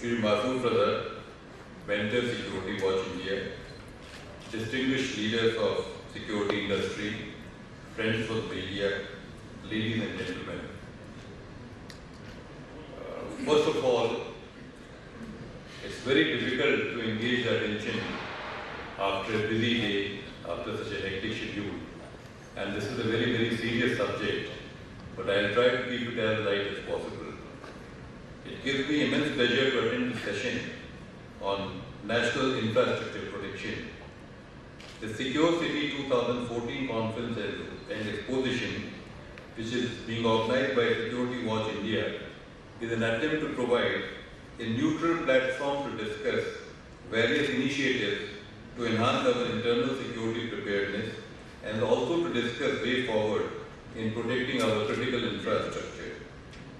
Shri Mentor Security Watch India, distinguished leaders of security industry, friends of media, ladies and gentlemen. First of all, it's very difficult to engage attention after a busy day, after such a hectic schedule. And this is a very, very serious subject, but I'll try to keep it as light as possible. It gives me immense pleasure to attend this session on National Infrastructure Protection. The Secure City 2014 Conference and Exposition, which is being organized by Security Watch India, is an attempt to provide a neutral platform to discuss various initiatives to enhance our internal security preparedness and also to discuss way forward in protecting our critical infrastructure.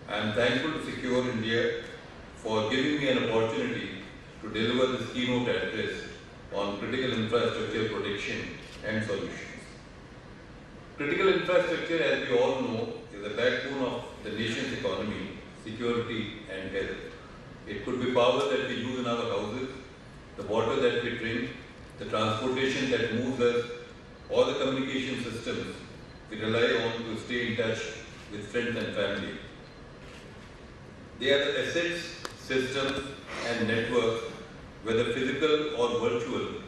I am thankful to Secure India for giving me an opportunity to deliver this keynote address on critical infrastructure protection and solutions. Critical infrastructure, as we all know, is the backbone of the nation's economy, security and health. It could be power that we use in our houses, the water that we drink, the transportation that moves us, or the communication systems we rely on to stay in touch with friends and family. They are the assets, systems and networks, whether physical or virtual,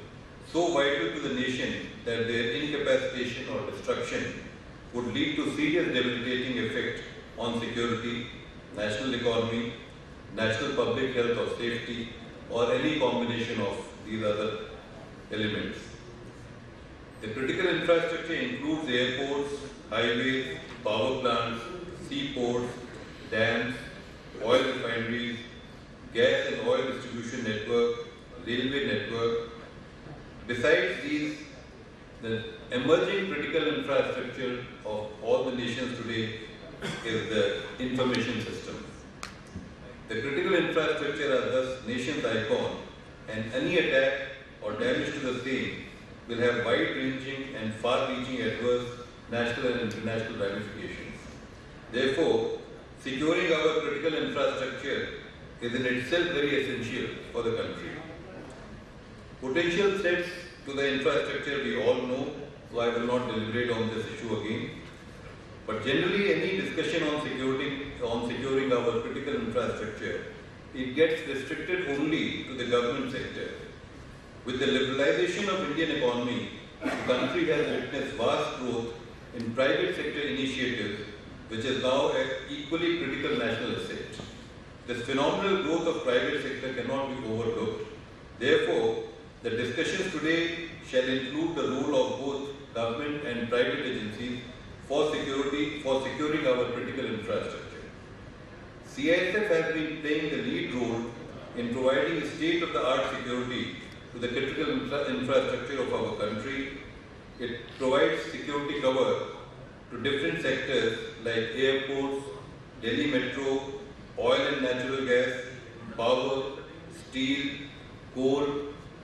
so vital to the nation that their incapacitation or destruction would lead to serious debilitating effect on security, national economy, national public health or safety, or any combination of these other elements. The critical infrastructure includes airports, highways, power plants, seaports, dams, oil refineries, gas and oil distribution network, railway network. Besides these, the emerging critical infrastructure of all the nations today is the information system. The critical infrastructure are thus nation's icon, and any attack or damage to the same will have wide-ranging and far-reaching adverse national and international ramifications. Therefore, securing our critical infrastructure is in itself very essential for the country. Potential threats to the infrastructure we all know, so I will not deliberate on this issue again. But generally, any discussion on securing our critical infrastructure, it gets restricted only to the government sector. With the liberalization of Indian economy, the country has witnessed vast growth in private sector initiatives, which is now an equally critical national asset. This phenomenal growth of private sector cannot be overlooked. Therefore, the discussions today shall include the role of both government and private agencies for securing our critical infrastructure. CISF has been playing the lead role in providing state-of-the-art security to the critical infrastructure of our country. It provides security cover to different sectors like airports, Delhi Metro, oil and natural gas, power, steel, coal,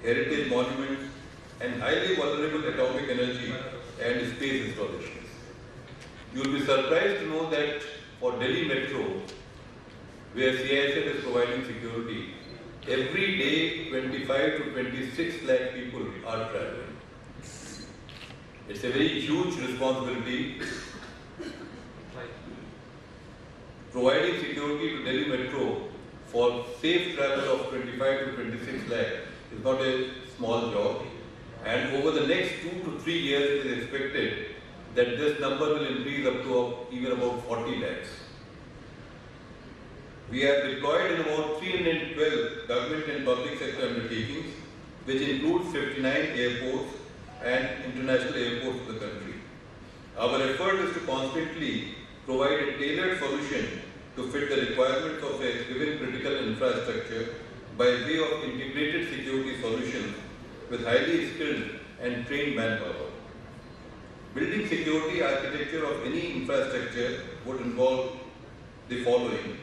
heritage monuments, and highly vulnerable atomic energy and space installations. You will be surprised to know that for Delhi Metro, where CISF is providing security, every day 25 to 26 lakh people are traveling. It's a very huge responsibility. Providing security to Delhi Metro for safe travel of 25 to 26 lakh is not a small job. And over the next 2 to 3 years, it is expected that this number will increase up to even about 40 lakhs. We are deployed in about 312 government and public sector undertakings, which includes 59 airports and international airports of the country. Our effort is to constantly provide a tailored solution to fit the requirements of a given critical infrastructure by way of integrated security solutions with highly skilled and trained manpower. Building security architecture of any infrastructure would involve the following: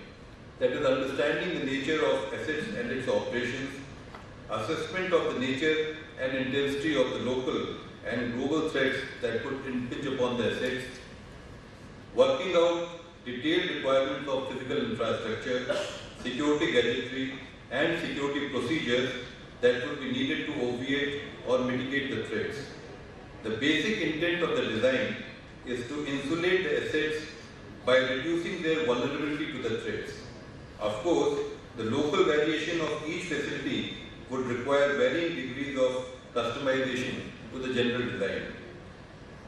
that is, understanding the nature of assets and its operations, assessment of the nature and intensity of the local and global threats that could impinge upon the assets, working out detailed requirements of physical infrastructure, security gadgetry, and security procedures that would be needed to obviate or mitigate the threats. The basic intent of the design is to insulate the assets by reducing their vulnerability to the threats. Of course, the local variation of each facility would require varying degrees of customization to the general design.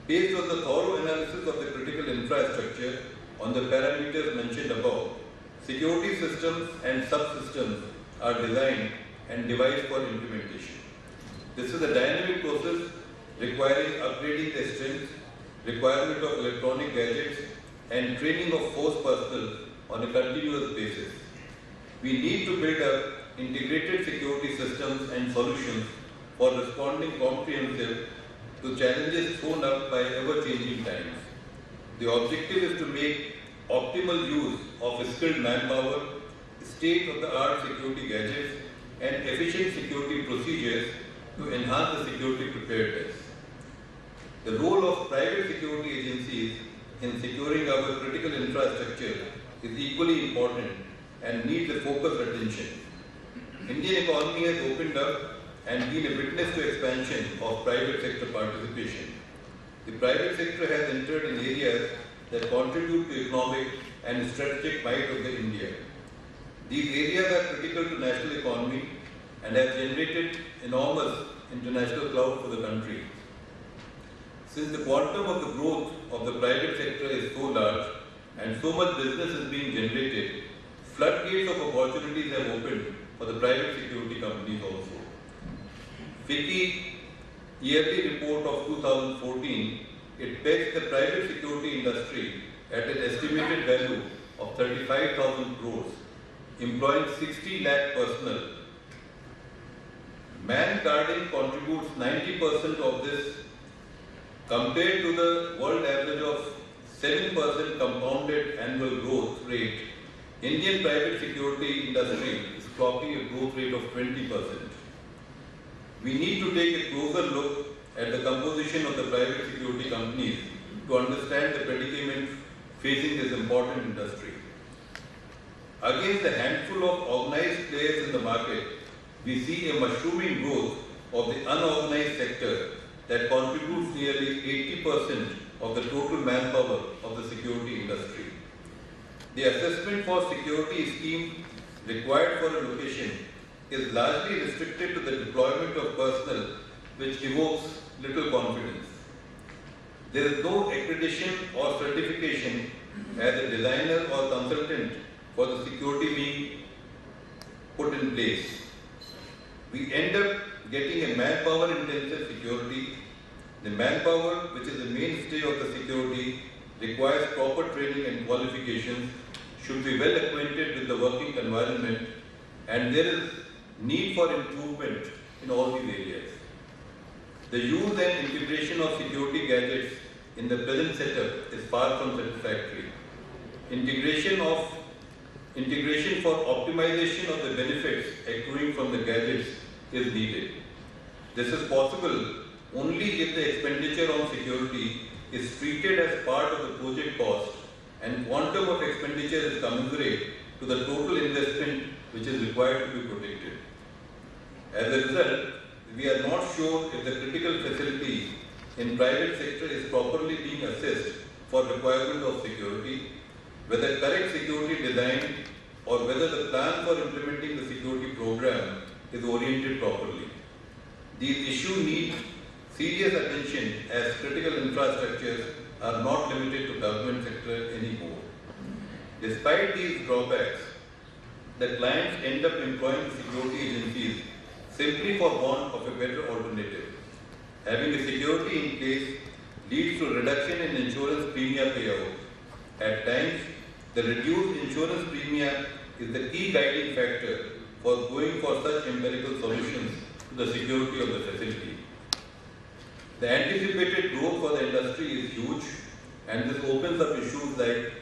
Based on the thorough analysis of the critical infrastructure on the parameters mentioned above, security systems and subsystems are designed and devised for implementation. This is a dynamic process requiring upgrading the strength, requirement of electronic gadgets, and training of force personnel on a continuous basis. We need to build up integrated security systems and solutions for responding comprehensive to challenges thrown up by ever-changing times. The objective is to make optimal use of skilled manpower, state-of-the-art security gadgets, and efficient security procedures to enhance the security preparedness. The role of private security agencies in securing our critical infrastructure is equally important and needs a focused attention. Indian economy has opened up and been a witness to expansion of private sector participation. The private sector has entered in areas that contribute to economic and strategic might of the India. These areas are critical to national economy and have generated enormous international clout for the country. Since the quantum of the growth of the private sector is so large and so much business is being generated, floodgates of opportunities have opened for the private security companies also. FICCI yearly report of 2014, it pegs the private security industry at an estimated value of 35,000 crores, employing 60 lakh personnel. Man guarding contributes 90% of this compared to the world average of 7% compounded annual growth rate. Indian private security industry is clocking a growth rate of 20%. We need to take a closer look at the composition of the private security companies to understand the predicament facing this important industry. Against a handful of organized players in the market, we see a mushrooming growth of the unorganized sector that contributes nearly 80% of the total manpower of the security industry. The assessment for security scheme required for a location is largely restricted to the deployment of personnel, which evokes little confidence. There is no accreditation or certification as a designer or consultant for the security being put in place. We end up getting a manpower-intensive security. The manpower, which is the mainstay of the security, requires proper training and qualifications, should be well acquainted with the working environment, and there is need for improvement in all these areas. The use and integration of security gadgets in the present setup is far from satisfactory. Integration for optimization of the benefits accruing from the gadgets is needed. This is possible only if the expenditure on security is treated as part of the project cost and quantum of expenditure is commensurate to the total investment which is required to be protected. As a result, we are not sure if the critical facility in private sector is properly being assessed for requirement of security, whether correct security design or whether the plan for implementing the security program is oriented properly. These issues need serious attention as critical infrastructures are not limited to government sector anymore. Despite these drawbacks, the clients end up employing security agencies simply for want of a better alternative. Having a security in place leads to reduction in insurance premium payout. At times, the reduced insurance premium is the key guiding factor for going for such empirical solutions to the security of the facility. The anticipated growth for the industry is huge, and this opens up issues like,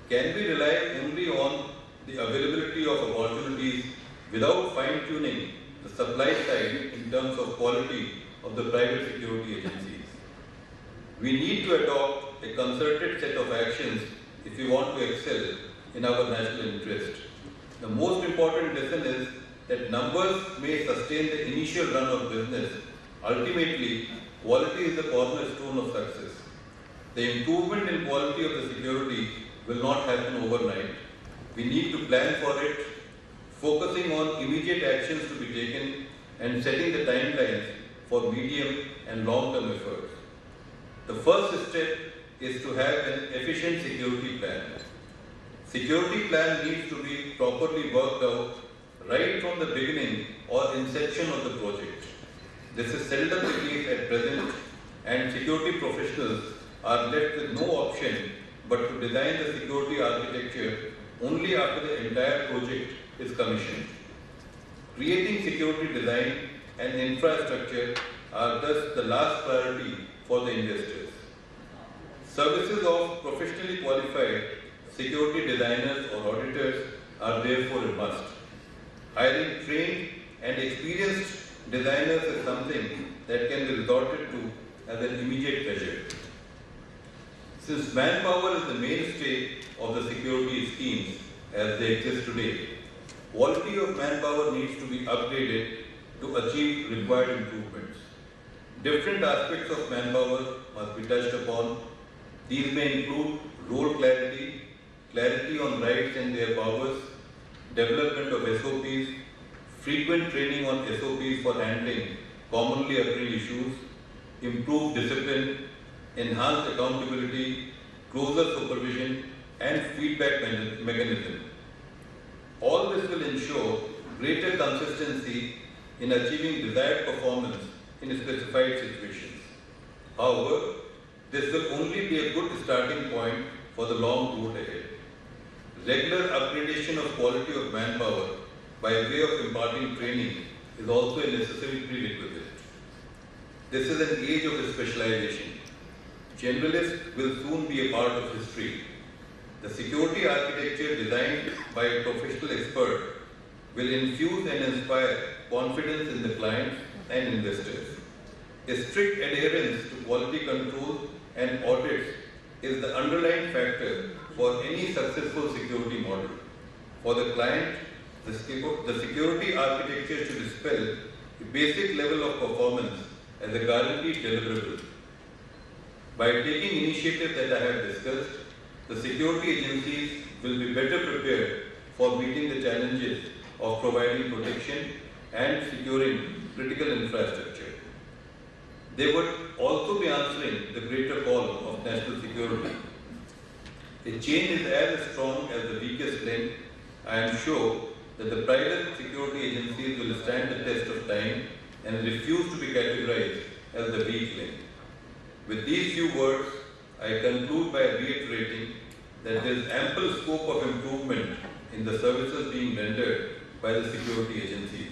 can we rely only on the availability of opportunities without fine-tuning the supply side in terms of quality of the private security agencies? We need to adopt a concerted set of actions if we want to excel in our national interest. The most important lesson is that numbers may sustain the initial run of business, ultimately, quality is the cornerstone of success. The improvement in quality of the security will not happen overnight. We need to plan for it, focusing on immediate actions to be taken and setting the timelines for medium and long-term efforts. The first step is to have an efficient security plan. Security plan needs to be properly worked out right from the beginning or inception of the project. This is seldom the case at present, and security professionals are left with no option but to design the security architecture only after the entire project is commissioned. Creating security design and infrastructure are thus the last priority for the investors. Services of professionally qualified security designers or auditors are therefore a must. Hiring trained and experienced designers is something that can be resorted to as an immediate measure. Since manpower is the mainstay of the security schemes as they exist today, quality of manpower needs to be upgraded to achieve required improvements. Different aspects of manpower must be touched upon. These may include role clarity, clarity on rights and their powers, development of SOPs, frequent training on SOPs for handling commonly occurring issues, improved discipline, enhanced accountability, closer supervision, and feedback mechanism. All this will ensure greater consistency in achieving desired performance in specified situations. However, this will only be a good starting point for the long road ahead. Regular upgradation of quality of manpower by way of imparting training is also a necessary prerequisite. This is an age of specialization. Generalists will soon be a part of history. The security architecture designed by a professional expert will infuse and inspire confidence in the clients and investors. A strict adherence to quality control and audits is the underlying factor for any successful security model. For the client, the security architecture should spell a basic level of performance as a guaranteed deliverable. By taking initiatives that I have discussed, the security agencies will be better prepared for meeting the challenges of providing protection and securing critical infrastructure. They would also be answering the greater call of national security. A chain is as strong as the weakest link. I am sure that the private security agencies will stand the test of time and refuse to be categorized as the weak link. With these few words, I conclude by reiterating that there is ample scope of improvement in the services being rendered by the security agencies.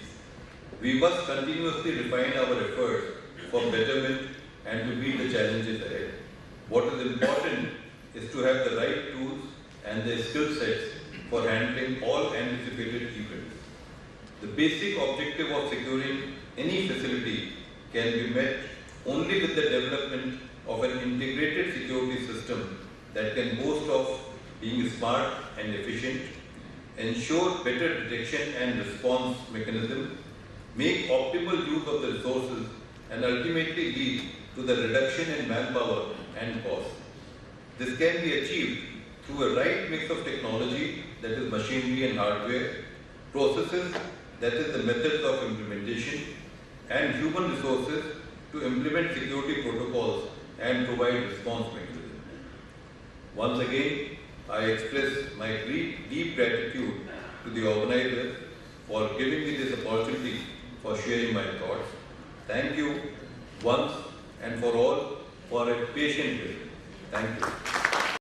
We must continuously refine our efforts for betterment and to meet the challenges ahead. What is important is to have the right tools and the skill sets for handling all anticipated events. The basic objective of securing any facility can be met only with the development of an integrated security system that can boast of being smart and efficient, ensure better detection and response mechanism, make optimal use of the resources, and ultimately lead to the reduction in manpower and cost. This can be achieved through a right mix of technology, that is machinery and hardware, processes, that is the methods of implementation, and human resources to implement security protocols and provide response mechanisms. Once again, I express my deep gratitude to the organizers for giving me this opportunity for sharing my thoughts. Thank you once and for all for a patient visit. Thank you.